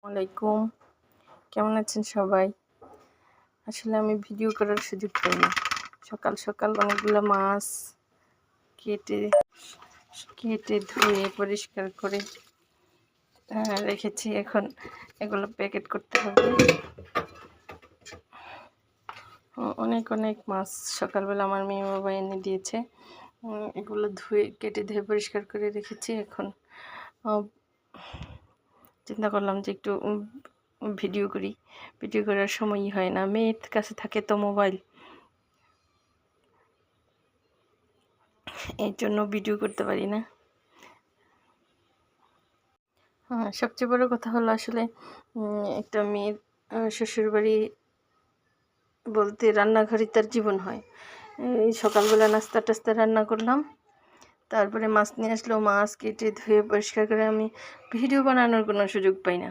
আলাইকুম, কেমন আছেন সবাই? আসলে আমি ভিডিও করার সুযোগ পাই না। সকাল সকাল অনেকগুলো মাছ কেটে কেটে ধুয়ে পরিষ্কার করে রেখেছি। এখন এগুলো প্যাকেট করতে হবে। অনেক অনেক মাছ সকালবেলা আমার মেয়ে বাবা এনে দিয়েছে। এগুলো কেটে ধুয়ে পরিষ্কার করে রেখেছি। এখন চিন্তা করলাম যে একটু ভিডিও করি। ভিডিও করার সময়ই হয় না, মেয়ের কাছে থাকে তো মোবাইল, এর জন্য ভিডিও করতে পারি না। সবচেয়ে বড় কথা হলো আসলে একটা মেয়ের শ্বশুরবাড়ি বলতে রান্নাঘরই তার জীবন হয়। এই সকালবেলা নাস্তা টাস্তা রান্না করলাম, তারপরে মাছ নিয়ে আসলো, মাছ কেটে ধুয়ে পরিষ্কার করে আমি ভিডিও বানানোর কোনো সুযোগ পাই না।